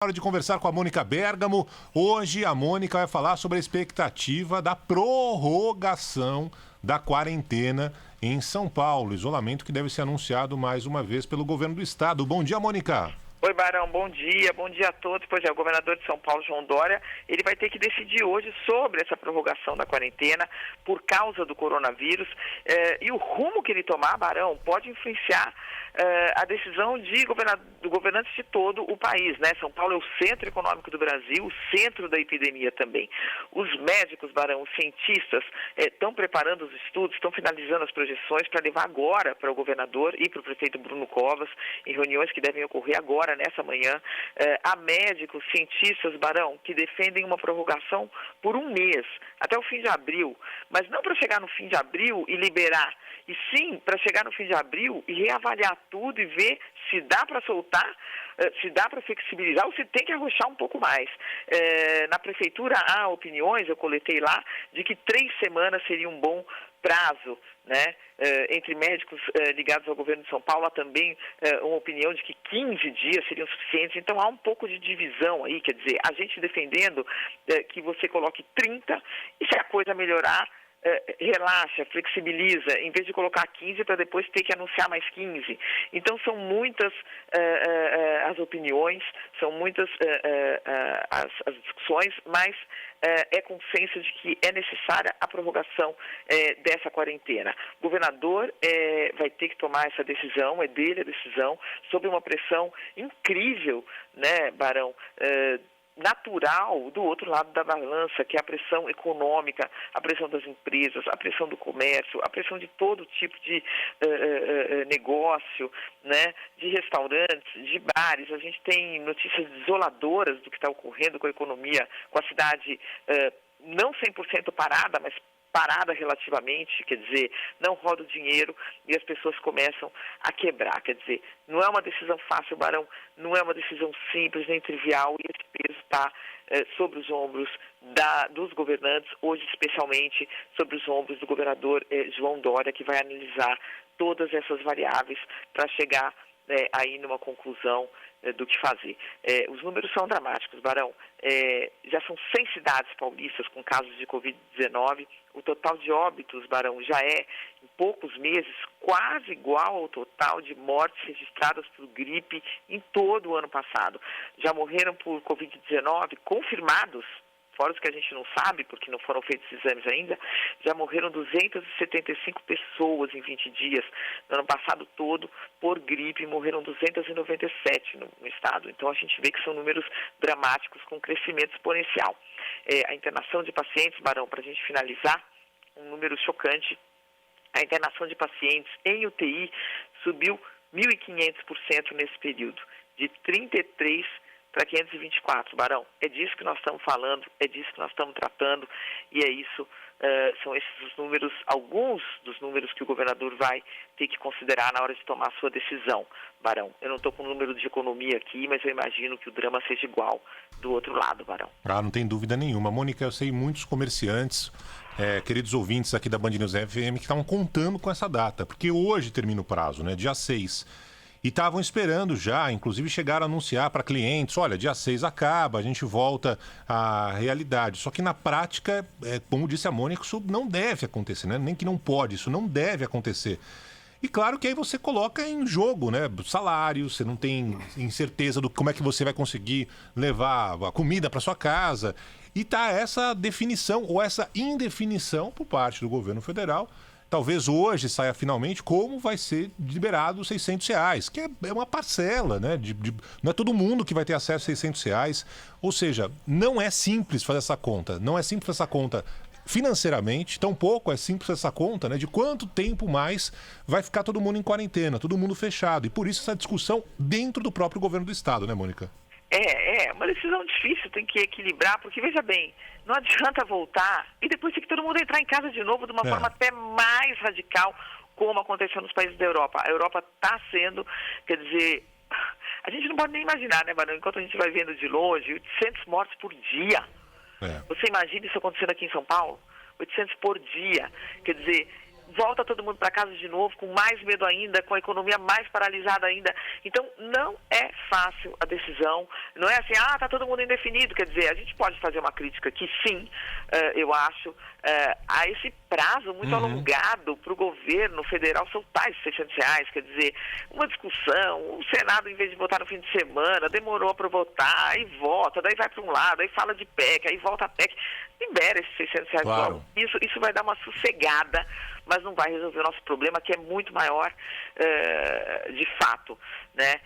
Hora de conversar com a Mônica Bergamo. Hoje a Mônica vai falar sobre a expectativa da prorrogação da quarentena em São Paulo. Isolamento que deve ser anunciado mais uma vez pelo governo do estado. Bom dia, Mônica. Oi, Barão, bom dia a todos. Pois é, o governador de São Paulo, João Dória, ele vai ter que decidir hoje sobre essa prorrogação da quarentena por causa do coronavírus e o rumo que ele tomar, Barão, pode influenciar a decisão do governante de todo o país, né? São Paulo é o centro econômico do Brasil, o centro da epidemia também. Os médicos, Barão, os cientistas estão preparando os estudos, estão finalizando as projeções para levar agora para o governador e para o prefeito Bruno Covas, em reuniões que devem ocorrer agora, nessa manhã. Há médicos, cientistas, Barão, que defendem uma prorrogação por um mês, até o fim de abril, mas não para chegar no fim de abril e liberar, e sim para chegar no fim de abril e reavaliar tudo e ver se dá para soltar, se dá para flexibilizar ou se tem que arrochar um pouco mais. Na prefeitura há opiniões, eu coletei lá, de que 3 semanas seria um bom prazo, né? Entre médicos ligados ao governo de São Paulo, há também uma opinião de que 15 dias seriam suficientes. Então há um pouco de divisão aí, quer dizer, a gente defendendo que você coloque 30 e se a coisa melhorar, relaxa, flexibiliza, em vez de colocar 15 para depois ter que anunciar mais 15. Então são muitas as opiniões, são muitas as discussões, mas é consenso de que é necessária a prorrogação dessa quarentena. O governador vai ter que tomar essa decisão, é dele a decisão, sob uma pressão incrível, né, Barão, natural do outro lado da balança, que é a pressão econômica, a pressão das empresas, a pressão do comércio, a pressão de todo tipo de negócio, né, de restaurantes, de bares. A gente tem notícias desoladoras do que está ocorrendo com a economia, com a cidade não 100% parada, mas parada relativamente, quer dizer, não roda o dinheiro e as pessoas começam a quebrar, quer dizer, não é uma decisão fácil, Barão, não é uma decisão simples nem trivial e esse peso está sobre os ombros dos governantes, hoje especialmente sobre os ombros do governador João Dória, que vai analisar todas essas variáveis para chegar aí numa conclusão do que fazer. Os números são dramáticos, Barão. Já são 100 cidades paulistas com casos de Covid-19. O total de óbitos, Barão, já é, em poucos meses, quase igual ao total de mortes registradas por gripe em todo o ano passado. Já morreram por Covid-19 confirmados, fora os que a gente não sabe, porque não foram feitos exames ainda, já morreram 275 pessoas em 20 dias. No ano passado todo, por gripe, morreram 297 no estado. Então, a gente vê que são números dramáticos, com crescimento exponencial. A internação de pacientes, Barão, para a gente finalizar, um número chocante, a internação de pacientes em UTI subiu 1.500% nesse período, de 33 para 524, Barão. É disso que nós estamos falando, é disso que nós estamos tratando e é isso, são esses os números, alguns dos números que o governador vai ter que considerar na hora de tomar a sua decisão, Barão. Eu não estou com o número de economia aqui, mas eu imagino que o drama seja igual do outro lado, Barão. Não tem dúvida nenhuma. Mônica, eu sei muitos comerciantes, queridos ouvintes aqui da Band News FM, que estavam contando com essa data, porque hoje termina o prazo, né, dia 6. E estavam esperando já, inclusive chegaram a anunciar para clientes, olha, dia 6 acaba, a gente volta à realidade. Só que na prática, como disse a Mônica, isso não deve acontecer, né? Nem que não pode, isso não deve acontecer. E claro que aí você coloca em jogo, né, salário, você não tem incerteza do como é que você vai conseguir levar a comida para sua casa. E tá essa definição ou essa indefinição por parte do governo federal. Talvez hoje saia finalmente como vai ser liberado os R$600, que é uma parcela, né? Não é todo mundo que vai ter acesso a R$600. Ou seja, não é simples fazer essa conta. Não é simples essa conta financeiramente, tampouco é simples essa conta, né? De quanto tempo mais vai ficar todo mundo em quarentena, todo mundo fechado. E por isso essa discussão dentro do próprio governo do estado, né, Mônica? É uma decisão difícil, tem que equilibrar, porque veja bem, não adianta voltar e depois tem que todo mundo entrar em casa de novo de uma forma até mais radical, como aconteceu nos países da Europa. A Europa está sendo, quer dizer, a gente não pode nem imaginar, né, Barão? Enquanto a gente vai vendo de longe, 800 mortes por dia. Você imagina isso acontecendo aqui em São Paulo? 800 por dia. Quer dizer, volta todo mundo para casa de novo, com mais medo ainda, com a economia mais paralisada ainda. Então, não é fácil a decisão. Não é assim, está todo mundo indefinido. Quer dizer, a gente pode fazer uma crítica que sim, eu acho, a esse prazo muito alongado para o governo federal soltar esses R$600. Quer dizer, uma discussão, o Senado, em vez de votar no fim de semana, demorou para votar, aí vota, daí vai para um lado, aí fala de PEC, aí volta a PEC. Libera esses R$600. Claro. Isso vai dar uma sossegada, mas não vai resolver o nosso problema, que é muito maior, de fato, né?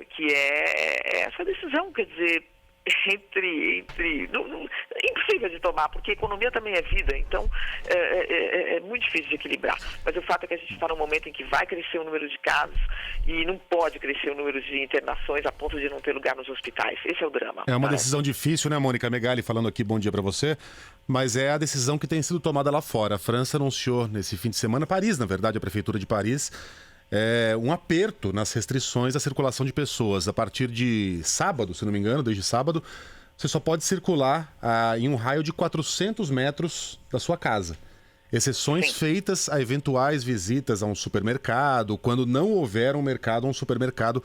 Que é essa decisão, quer dizer, impossível de tomar, porque economia também é vida, então é muito difícil de equilibrar. Mas o fato é que a gente está num momento em que vai crescer o número de casos e não pode crescer o número de internações a ponto de não ter lugar nos hospitais. Esse é o drama. É uma decisão difícil, né, Mônica Megali, falando aqui, bom dia para você, mas é a decisão que tem sido tomada lá fora. A França anunciou nesse fim de semana, Paris, na verdade, a Prefeitura de Paris, um aperto nas restrições à circulação de pessoas. A partir de sábado, se não me engano, desde sábado, você só pode circular em um raio de 400 metros da sua casa. Exceções feitas a eventuais visitas a um supermercado, quando não houver um mercado ou um supermercado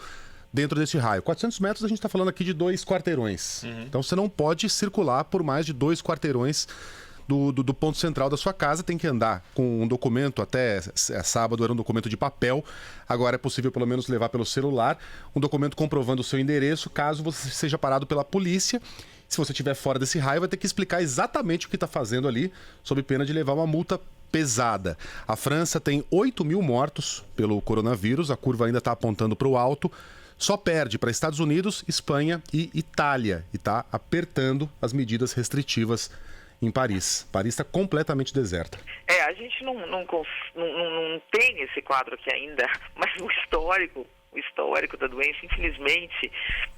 dentro desse raio. 400 metros a gente está falando aqui de 2 quarteirões. Então você não pode circular por mais de 2 quarteirões do ponto central da sua casa. Tem que andar com um documento, até sábado era um documento de papel, agora é possível pelo menos levar pelo celular, um documento comprovando o seu endereço, caso você seja parado pela polícia. Se você estiver fora desse raio, vai ter que explicar exatamente o que está fazendo ali, sob pena de levar uma multa pesada. A França tem 8.000 mortos pelo coronavírus, a curva ainda está apontando para o alto, só perde para Estados Unidos, Espanha e Itália, e está apertando as medidas restritivas em Paris. Paris está completamente deserta. A gente não tem esse quadro aqui ainda, mas o histórico da doença, infelizmente,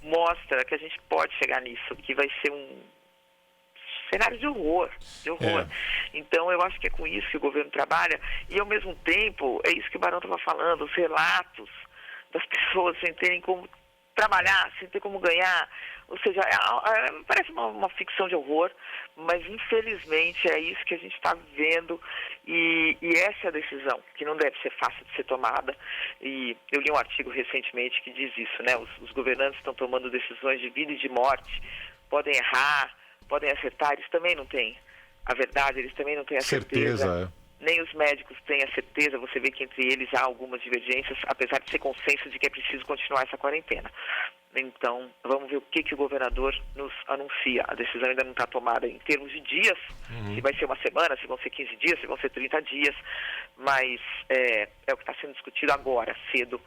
mostra que a gente pode chegar nisso, que vai ser um cenário de horror. Então, eu acho que é com isso que o governo trabalha, e ao mesmo tempo, é isso que o Barão estava falando, os relatos das pessoas sem terem como trabalhar, sem ter como ganhar. Ou seja, parece uma ficção de horror, mas infelizmente é isso que a gente está vivendo, e essa é a decisão, que não deve ser fácil de ser tomada. E eu li um artigo recentemente que diz isso, né? Os governantes estão tomando decisões de vida e de morte, podem errar, podem acertar, eles também não têm a verdade, eles também não têm a certeza. Nem os médicos têm a certeza. Você vê que entre eles há algumas divergências, apesar de ser consenso de que é preciso continuar essa quarentena. Então, vamos ver o que o governador nos anuncia. A decisão ainda não está tomada em termos de dias, se vai ser uma semana, se vão ser 15 dias, se vão ser 30 dias, mas é o que está sendo discutido agora, cedo,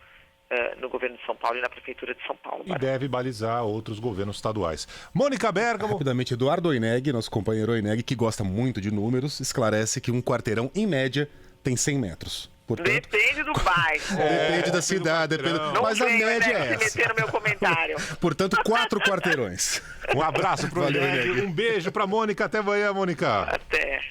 no governo de São Paulo e na Prefeitura de São Paulo. E deve balizar outros governos estaduais. Mônica Bergamo. Rapidamente, Eduardo Oineg, nosso companheiro Oineg, que gosta muito de números, esclarece que um quarteirão, em média, tem 100 metros. Portanto, depende do bairro. Depende da cidade, mas a média é essa. Se meter no meu comentário. Portanto, 4 quarteirões. Um abraço para o Oineg, um beijo para Mônica, até amanhã, Mônica. Até.